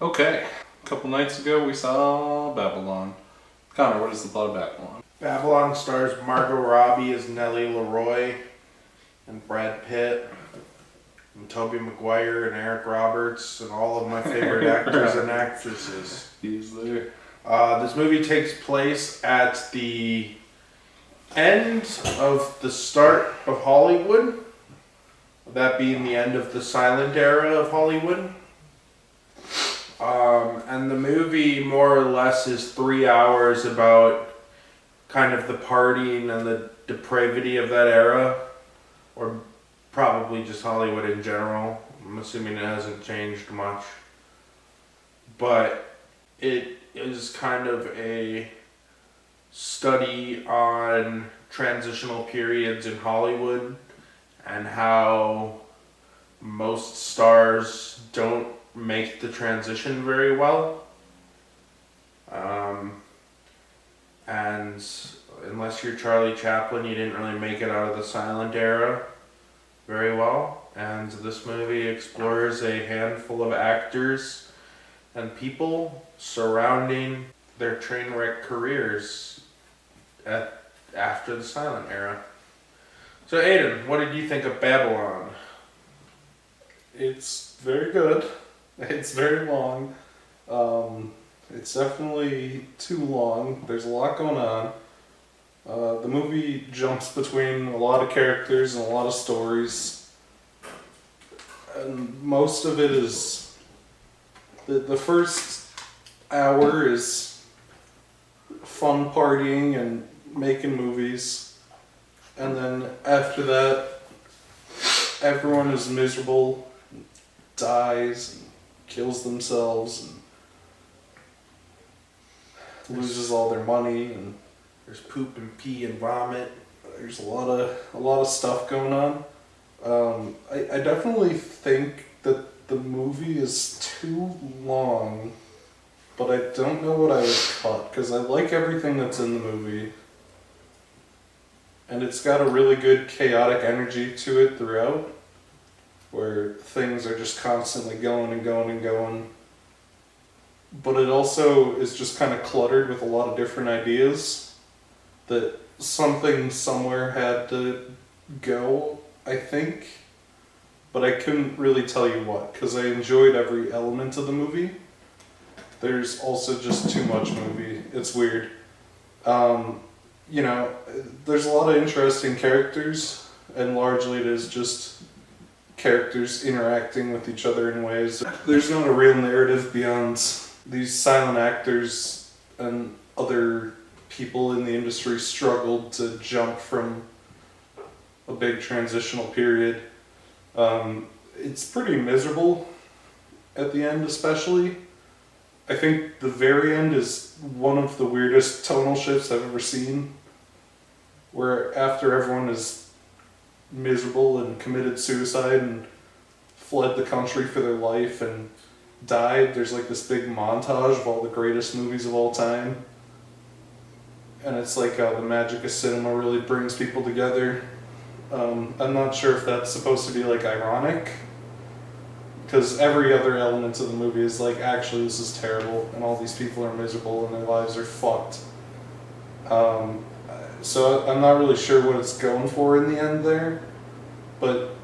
Okay, a couple nights ago we saw Babylon. Connor, what is the plot of Babylon? Babylon stars Margot Robbie as Nellie Leroy, and Brad Pitt, and Tobey Maguire, and Eric Roberts, and all of my favorite actors and actresses. He's there. This movie takes place at the end of the start of Hollywood, that being the end of the silent era of Hollywood. And the movie more or less is 3 hours about kind of the partying and the depravity of that era, or probably just Hollywood in general. I'm assuming it hasn't changed much. But it is kind of a study on transitional periods in Hollywood and how most stars don't make the transition very well. And unless you're Charlie Chaplin, you didn't really make it out of the silent era very well. And this movie explores a handful of actors and people surrounding their train wreck careers after the silent era. So Aiden, what did you think of Babylon? It's very good. It's very long. It's definitely too long. There's a lot going on. The movie jumps between a lot of characters and a lot of stories. And most of it is... The first hour is fun partying and making movies. And then after that, everyone is miserable, dies, kills themselves, and loses all their money, and There's poop and pee and vomit. there's a lot of stuff going on. I definitely think that the movie is too long, but I don't know what I would cut, because I like everything that's in the movie. And it's got a really good chaotic energy to it throughout, where things are just constantly going and going and going. But it also is just kind of cluttered with a lot of different ideas that something somewhere had to go, I think. But I couldn't really tell you what, because I enjoyed every element of the movie. There's also just too much movie. It's weird. There's a lot of interesting characters, and largely it is just characters interacting with each other in ways. There's not a real narrative beyond these silent actors and other people in the industry struggled to jump from a big transitional period. It's pretty miserable at the end, especially. I think the very end is one of the weirdest tonal shifts I've ever seen, where after everyone is miserable and committed suicide and fled the country for their life and died, there's like this big montage of all the greatest movies of all time. And it's like how the magic of cinema really brings people together. I'm not sure if that's supposed to be like ironic, because every other element of the movie is like, actually this is terrible and all these people are miserable and their lives are fucked. So I'm not really sure what it's going for in the end there, but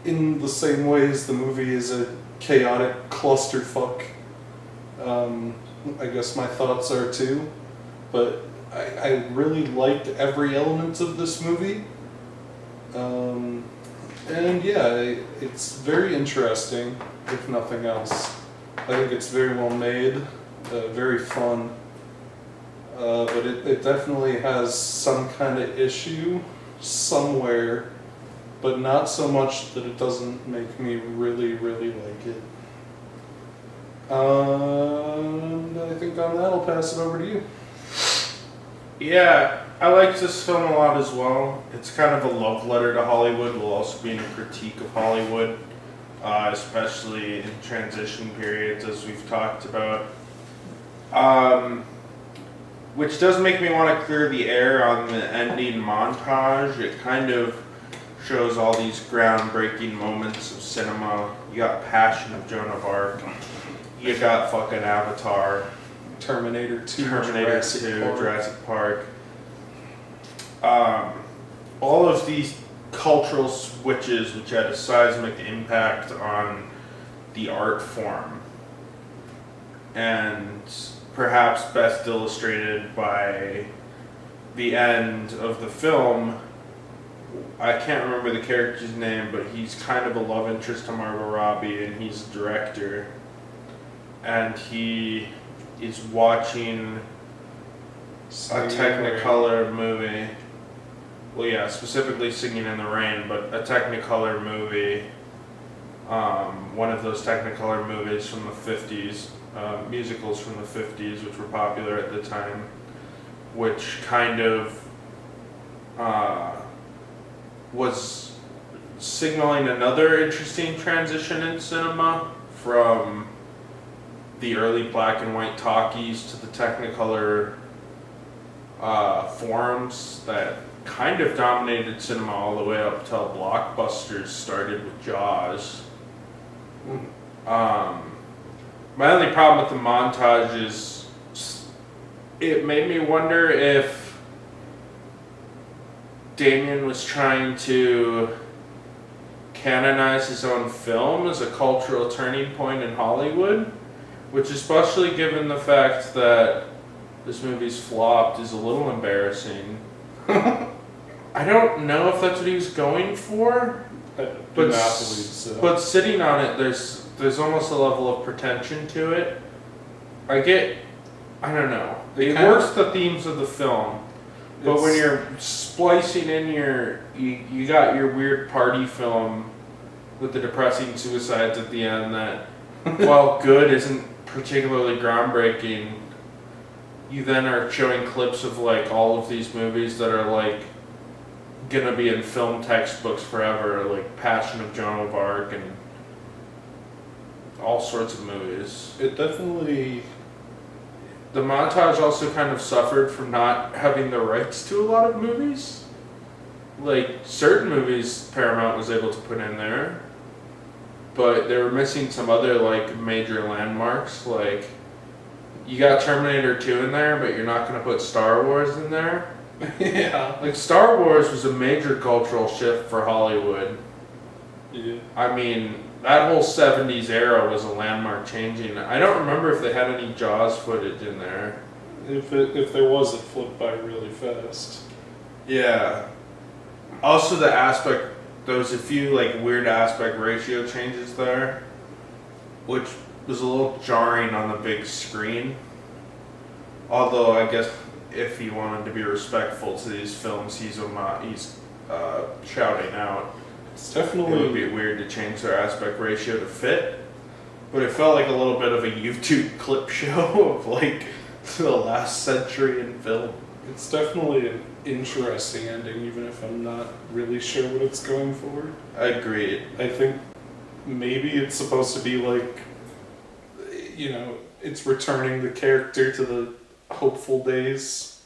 in the same ways the movie is a chaotic clusterfuck. I guess my thoughts are too, but I really liked every element of this movie. And yeah, it's very interesting, if nothing else. I think it's very well made, very fun, but it definitely has some kind of issue somewhere, but not so much that it doesn't make me really, really like it. And I think on that I'll pass it over to you. Yeah, I liked this film a lot as well. It's kind of a love letter to Hollywood, while also being a critique of Hollywood, especially in transition periods, as we've talked about. Which does make me want to clear the air on the ending montage. It kind of shows all these groundbreaking moments of cinema. You got Passion of Joan of Arc, you got fucking Avatar, Terminator 2, Terminator 2, Jurassic Park. All of these cultural switches which had a seismic impact on the art form. And perhaps best illustrated by the end of the film. I can't remember the character's name, but he's kind of a love interest to Margot Robbie, and he's a director. And he is watching a Technicolor movie. Well, yeah, specifically Singing in the Rain, but a Technicolor movie. One of those Technicolor movies from the 50s, musicals from the 50s, which were popular at the time, which kind of was signaling another interesting transition in cinema from the early black and white talkies to the Technicolor forms that kind of dominated cinema all the way up till blockbusters started with Jaws. My only problem with the montage is it made me wonder if Damien was trying to canonize his own film as a cultural turning point in Hollywood, which, especially given the fact that this movie's flopped, is a little embarrassing. I don't know if that's what he was going for, but sitting on it, there's almost a level of pretension to it. I don't know. It works the themes of the film, but when you're splicing in you got your weird party film with the depressing suicides at the end that, while good, isn't particularly groundbreaking. You then are showing clips of like all of these movies that are like gonna be in film textbooks forever, like Passion of Joan of Arc and all sorts of movies. It definitely... The montage also kind of suffered from not having the rights to a lot of movies. Like, certain movies Paramount was able to put in there, but they were missing some other like major landmarks. Like, you got Terminator 2 in there, but you're not going to put Star Wars in there. Yeah. Like, Star Wars was a major cultural shift for Hollywood. Yeah. I mean, that whole 70s era was a landmark changing. I don't remember if they had any Jaws footage in there. If there was, it flipped by really fast. Yeah. Also the aspect, there was a few like weird aspect ratio changes there, which was a little jarring on the big screen. Although I guess if he wanted to be respectful to these films, he's shouting out. It's definitely... It would be weird to change their aspect ratio to fit, but it felt like a little bit of a YouTube clip show of like the last century in film. It's definitely an interesting ending, even if I'm not really sure what it's going for. Agreed. I think maybe it's supposed to be like, you know, it's returning the character to the hopeful days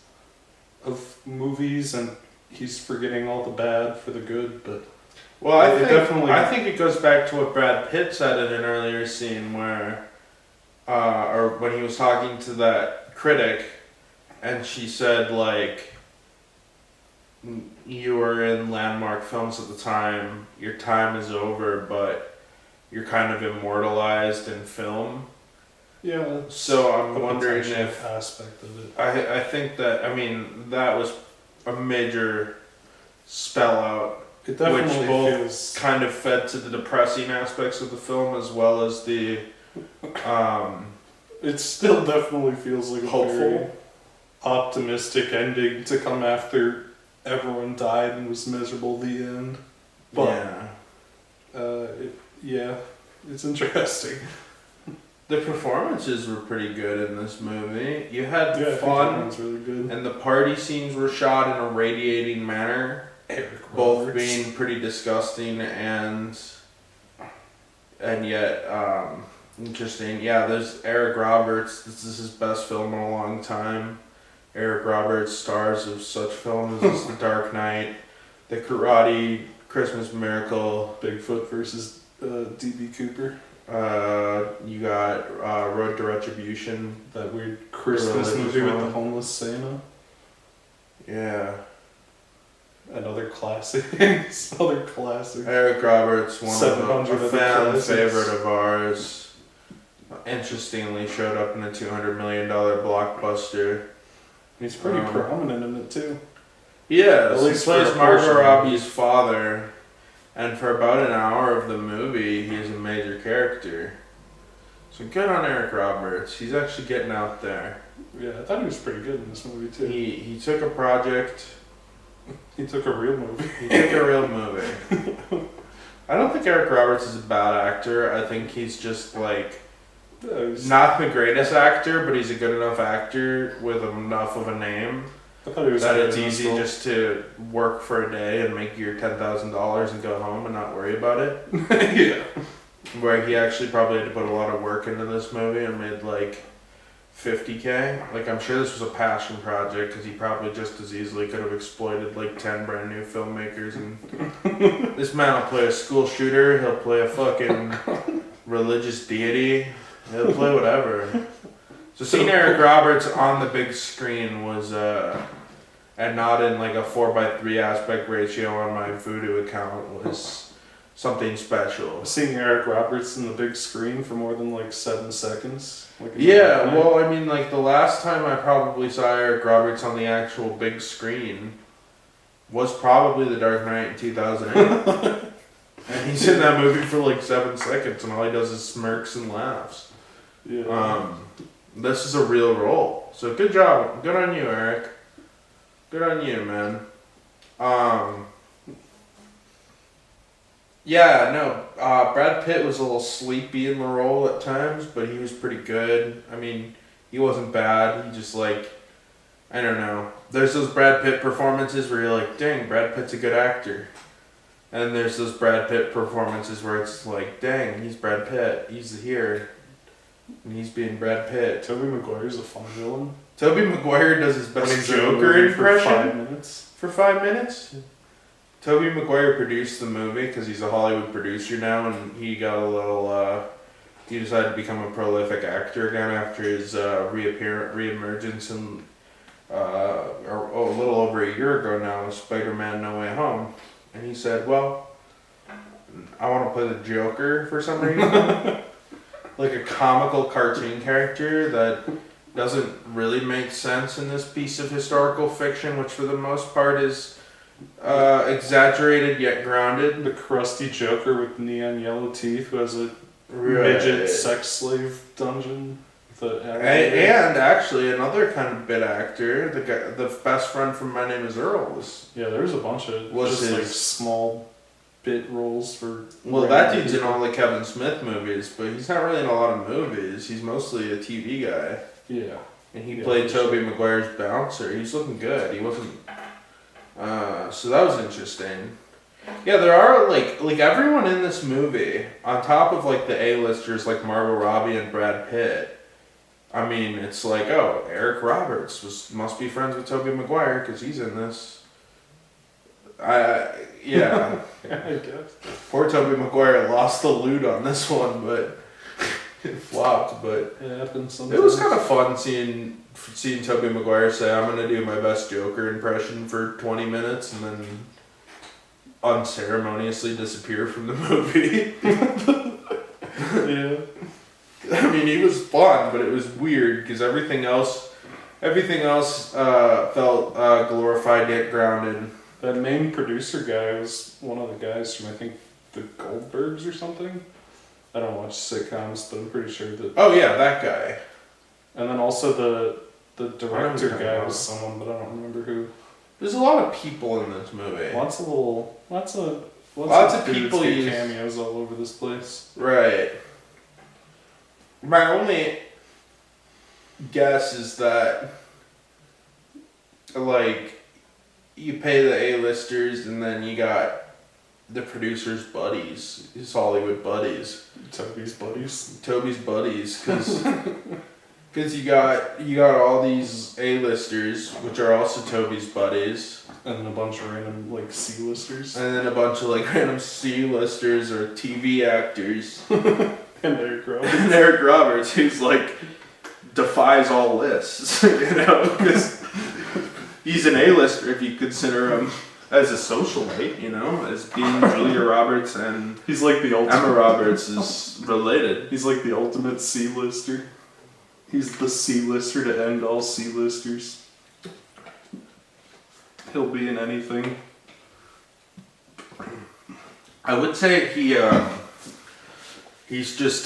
of movies, and he's forgetting all the bad for the good, but... Well, I think it goes back to what Brad Pitt said in an earlier scene where, or when he was talking to that critic, and she said, like, you were in landmark films at the time, your time is over, but you're kind of immortalized in film. Yeah. So I'm wondering if aspect of it. I think that, I mean, that was a major spell out. It definitely which both feels... kind of fed to the depressing aspects of the film as well as the it still definitely feels like hopeful, a very optimistic ending to come after everyone died and was miserable the end. But it's interesting. The performances were pretty good in this movie. You had fun, really good. And the party scenes were shot in a radiating manner. Both being pretty disgusting and yet interesting. Yeah, there's Eric Roberts. This is his best film in a long time. Eric Roberts stars of such films as The Dark Knight, The Karate, Christmas Miracle, Bigfoot versus D.B. Cooper. You got Road to Retribution. That weird Christmas religious movie with one. the homeless Santa. Yeah. Another classic. Other classic. Eric Roberts, one of 700 a of the fan classics. favorite of ours. Interestingly, showed up in a $200 million blockbuster. He's pretty prominent in it too. Yeah, At he least plays for a portion Margot of it. Robbie's father, and for about an hour of the movie, he's a major character. So good on Eric Roberts. He's actually getting out there. Yeah, I thought he was pretty good in this movie too. He took a project. He took a real movie. He took a real movie. I don't think Eric Roberts is a bad actor. I think he's just like not the greatest actor, but he's a good enough actor with enough of a name that it's easy just to work for a day and make your $10,000 and go home and not worry about it. Yeah. Where he actually probably had to put a lot of work into this movie and made like $50K. Like I'm sure this was a passion project because he probably just as easily could have exploited like 10 brand new filmmakers. And this man will play a school shooter. He'll play a fucking religious deity. He'll play whatever. So seeing Eric Roberts on the big screen was, and not in like a 4:3 aspect ratio on my Vudu account was something special. Seeing Eric Roberts in the big screen for more than like 7 seconds. Like Yeah, well, I mean, like the last time I probably saw Eric Roberts on the actual big screen was probably The Dark Knight in 2008. And he's in that movie for like 7 seconds, and all he does is smirks and laughs. Yeah. This is a real role. So good job. Good on you, Eric. Good on you, man. Yeah, no, Brad Pitt was a little sleepy in the role at times, but he was pretty good. I mean, he wasn't bad. He just like, I don't know. There's those Brad Pitt performances where you're like, dang, Brad Pitt's a good actor. And there's those Brad Pitt performances where it's like, dang, he's Brad Pitt. He's here. And he's being Brad Pitt. Tobey Maguire's a fun villain. Tobey Maguire does his When best he's in the Joker movie impression. For 5 minutes. For 5 minutes? Tobey Maguire produced the movie because he's a Hollywood producer now, and he got a little, he decided to become a prolific actor again after his re-emergence in, a little over a year ago now, Spider-Man No Way Home. And he said, well, I want to play the Joker for some reason. Like a comical cartoon character that doesn't really make sense in this piece of historical fiction, which for the most part is exaggerated yet grounded. The crusty Joker with neon yellow teeth who has a midget sex slave dungeon. And actually another kind of bit actor, the best friend from My Name Is Earl was. Yeah, there's a bunch of like small bit roles for. Well, that dude's in all the Kevin Smith movies, but he's not really in a lot of movies. He's mostly a TV guy. Yeah. And he played Tobey Maguire's bouncer. He's looking good. He wasn't. So that was interesting. Yeah, there are like everyone in this movie, on top of like the A-listers like Margot Robbie and Brad Pitt. I mean, it's like, oh, Eric Roberts must be friends with Tobey Maguire because he's in this. Yeah. Yeah, I guess. Poor Tobey Maguire lost the loot on this one, but it flopped. But it happens sometimes. It was kind of fun seeing Tobey Maguire say, "I'm gonna do my best Joker impression for 20 minutes," and then unceremoniously disappear from the movie. Yeah. I mean, he was fun, but it was weird because everything else felt glorified yet grounded. That main producer guy was one of the guys from, I think, the Goldbergs or something. I don't watch sitcoms, but I'm pretty sure that. Oh yeah, that guy. And then also the director guy was someone, but I don't remember who. There's a lot of people in this movie. Lots of people use cameos all over this place. Right. My only guess is that, like, you pay the A-listers and then you got the producer's buddies, his Hollywood buddies. Toby's buddies, because you got all these A-listers, which are also Toby's buddies. And then a bunch of random, like, C-listers. And then a bunch of, like, random C-listers or TV actors. And Eric Roberts. And Eric Roberts, who's like defies all lists, because he's an A-lister if you consider him as a socialite, as being Julia Roberts and he's like the ultimate. Emma Roberts is related. He's like the ultimate C-lister. He's the C-lister to end all C-listers. He'll be in anything. I would say he's just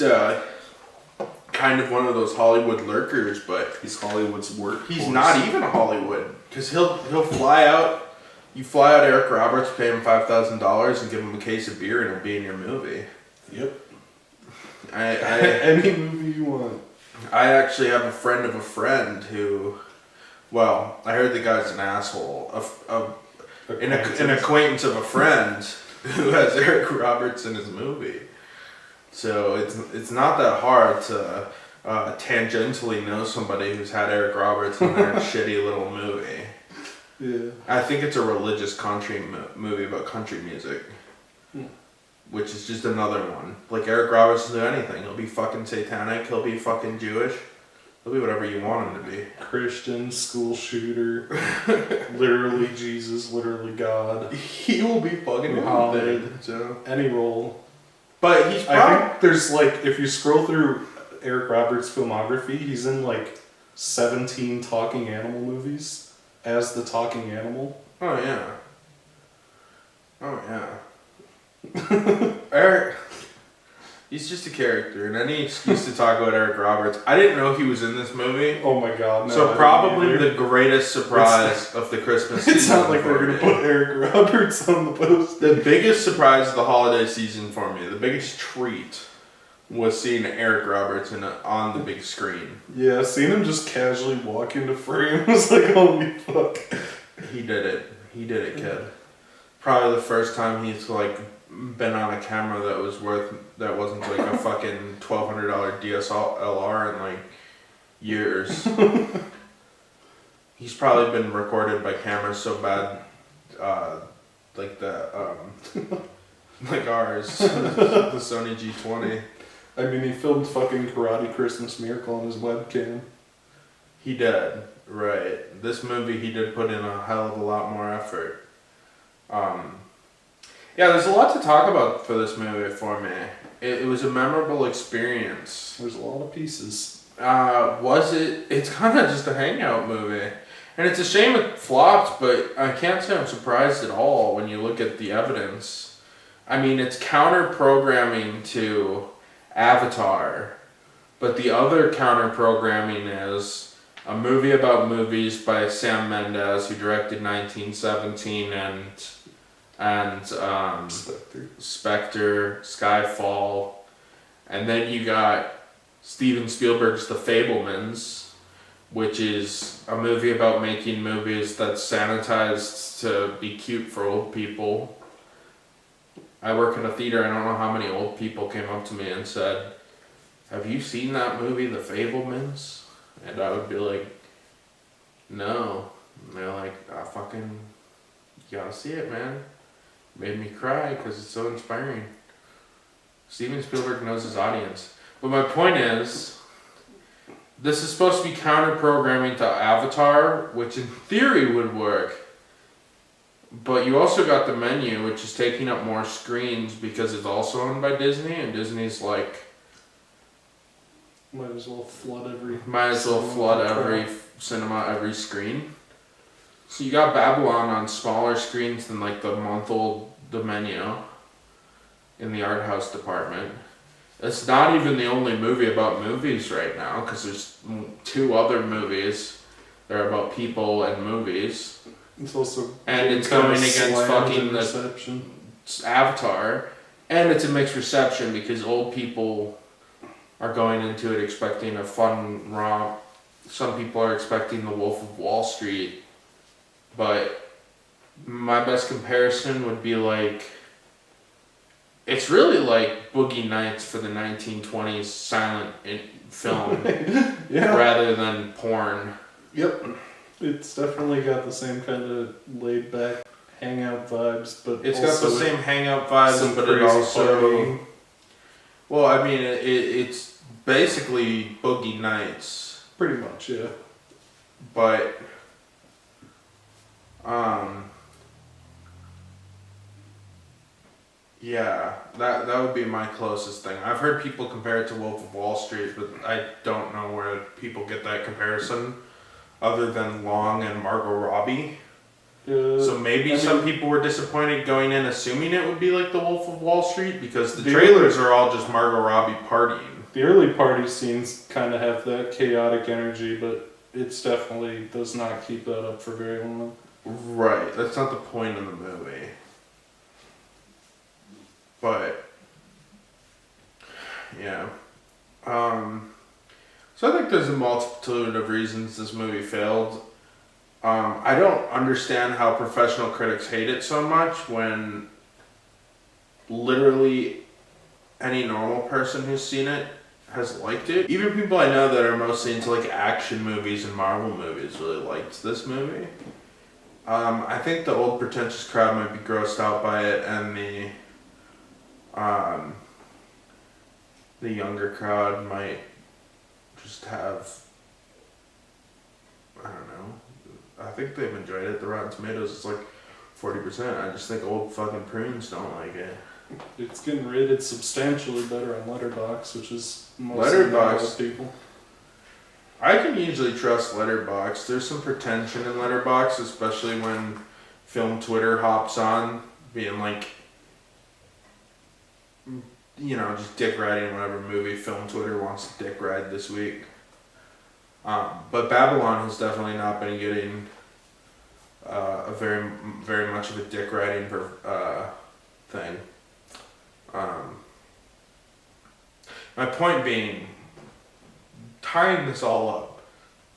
kind of one of those Hollywood lurkers, but He's Hollywood's work. he's not even a Hollywood, because he'll fly out. You fly out Eric Roberts, pay him $5,000, and give him a case of beer, and he'll be in your movie. Yep. Any movie you want. I actually have a friend of a friend who, well, I heard the guy's an asshole. An acquaintance of a friend who has Eric Roberts in his movie. So it's not that hard to tangentially know somebody who's had Eric Roberts in their shitty little movie. Yeah. I think it's a religious country movie about country music. Which is just another one. Like, Eric Roberts will do anything. He'll be fucking satanic. He'll be fucking Jewish. He'll be whatever you want him to be. Christian, school shooter, literally Jesus, literally God. He will be fucking Muhammad. So. Any role. But he's probably... I think there's like, if you scroll through Eric Roberts' filmography, he's in like 17 talking animal movies as the talking animal. Oh, yeah. Oh, yeah. Eric, he's just a character, and any excuse to talk about Eric Roberts. I didn't know he was in this movie. Oh my god, no. So probably the greatest surprise of the Christmas season. It's not like they're going to put Eric Roberts on the post. The biggest surprise of the holiday season for me, the biggest treat, was seeing Eric Roberts on the big screen. Yeah, seeing him just casually walk into frame was like, holy fuck. He did it. He did it, kid. Probably the first time he's like been on a camera that wasn't like a fucking $1,200 DSLR in like years. He's probably been recorded by cameras so bad, like like ours, the Sony G20. I mean, he filmed fucking Karate Christmas Miracle on his webcam. He did, right. This movie he did put in a hell of a lot more effort. Yeah, there's a lot to talk about for this movie for me. It was a memorable experience. There's a lot of pieces. Was it? It's kind of just a hangout movie. And it's a shame it flopped, but I can't say I'm surprised at all when you look at the evidence. I mean, it's counter-programming to Avatar, but the other counter-programming is a movie about movies by Sam Mendes, who directed 1917 and Spectre, Skyfall, and then you got Steven Spielberg's The Fabelmans, which is a movie about making movies that's sanitized to be cute for old people. I work in a theater, I don't know how many old people came up to me and said, "Have you seen that movie, The Fabelmans?" And I would be like, "No." And they're like, "You gotta see it, man. Made me cry because it's so inspiring." Steven Spielberg knows his audience. But my point is, this is supposed to be counter-programming to Avatar, which in theory would work. But you also got The Menu, which is taking up more screens because it's also owned by Disney, and Disney's like... Might as well flood every cinema, every screen. So you got Babylon on smaller screens than like the month-old The Menu in the art house department. It's not even the only movie about movies right now, because there's 2 other movies that are about people and movies. It's also it's going against fucking reception. Avatar, and it's a mixed reception because old people are going into it expecting a fun romp. Some people are expecting The Wolf of Wall Street. But my best comparison would be like, it's really like Boogie Nights for the 1920s silent film Yeah. rather than porn. Yep. It's definitely got the same kind of laid back hangout vibes, but it's got the same hangout vibes, but it also... Well, I mean, it's basically Boogie Nights, Pretty much, yeah. but um, yeah, that would be my closest thing. I've heard people compare it to Wolf of Wall Street, but I don't know where people get that comparison, other than Long and Margot Robbie. So maybe some people were disappointed going in assuming it would be like the Wolf of Wall Street, because the trailers are all just Margot Robbie partying. The early party scenes kind of have that chaotic energy, but it's definitely does not keep that up for very long. Right, that's not the point of the movie. But yeah. So I think there's a multitude of reasons this movie failed. I don't understand how professional critics hate it so much when literally any normal person who's seen it has liked it. Even people I know that are mostly into like action movies and Marvel movies really liked this movie. I think the old pretentious crowd might be grossed out by it, and the younger crowd might just have, I don't know, I think they've enjoyed it. The Rotten Tomatoes is like 40%. I just think old fucking prunes don't like it. It's getting rated substantially better on Letterboxd, which is mostly Letterboxd people. I can usually trust Letterboxd. There's some pretension in Letterboxd, especially when film Twitter hops on, being like, you know, just dick riding whatever movie film Twitter wants to dick ride this week. But Babylon has definitely not been getting a very, very much of a dick riding thing. My point being, tying this all up,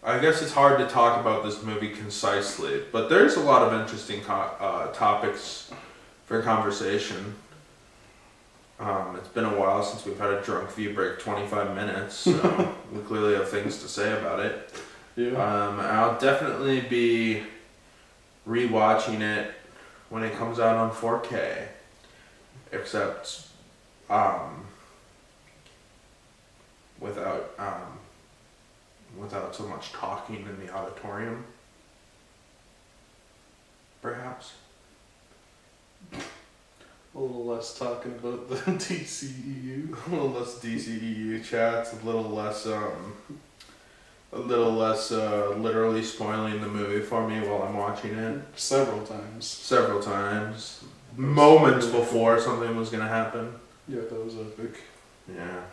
I guess it's hard to talk about this movie concisely, but there's a lot of interesting topics for conversation. It's been a while since we've had a Drunvkiew break 25 minutes, so we clearly have things to say about it. Yeah. I'll definitely be rewatching it when it comes out on 4K, except without so much talking in the auditorium, perhaps. A little less talking about the DCEU. A little less DCEU chats, a little less literally spoiling the movie for me while I'm watching it. Several times. Moments before something was gonna happen. Yeah, that was epic. Yeah.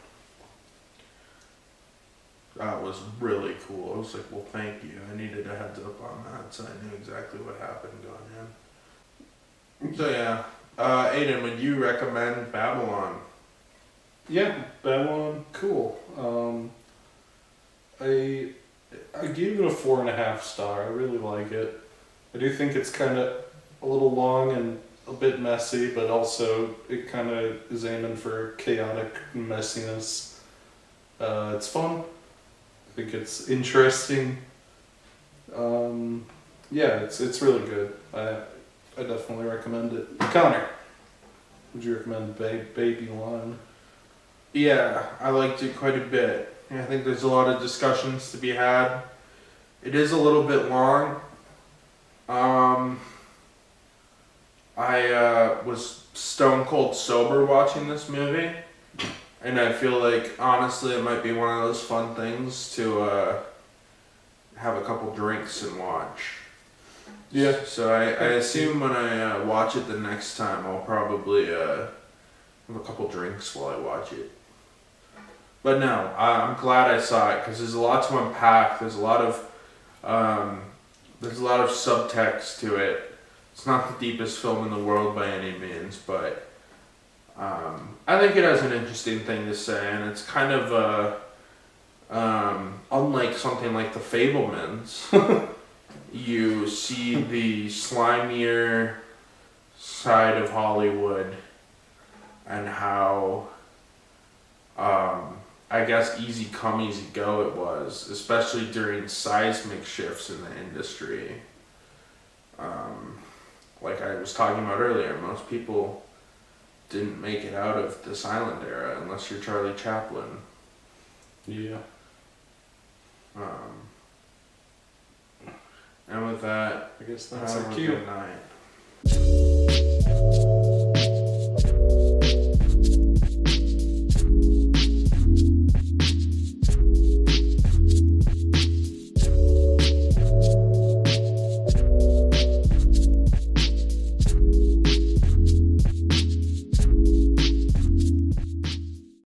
That was really cool. I was like, well, thank you. I needed a heads up on that, so I knew exactly what happened going in. So yeah. Aiden, would you recommend Babylon? Yeah, Babylon, cool. I gave it a 4.5 star. I really like it. I do think it's kind of a little long and a bit messy, but also it kind of is aiming for chaotic messiness. It's fun. I think it's interesting. Yeah, it's really good. I definitely recommend it. Connor, would you recommend Babylon? Yeah, I liked it quite a bit. I think there's a lot of discussions to be had. It is a little bit long. I was stone cold sober watching this movie, and I feel like honestly it might be one of those fun things to have a couple drinks and watch. Yeah. So I assume when I watch it the next time, I'll probably have a couple drinks while I watch it. But no, I'm glad I saw it because there's a lot to unpack. There's a lot of subtext to it. It's not the deepest film in the world by any means, but I think it has an interesting thing to say, and it's kind of unlike something like The Fabelmans. You see the slimier side of Hollywood and how I guess easy come, easy go it was, especially during seismic shifts in the industry. Like I was talking about earlier, most people didn't make it out of the silent era unless you're Charlie Chaplin. Yeah. And with that, I guess that's have our a cue. good night.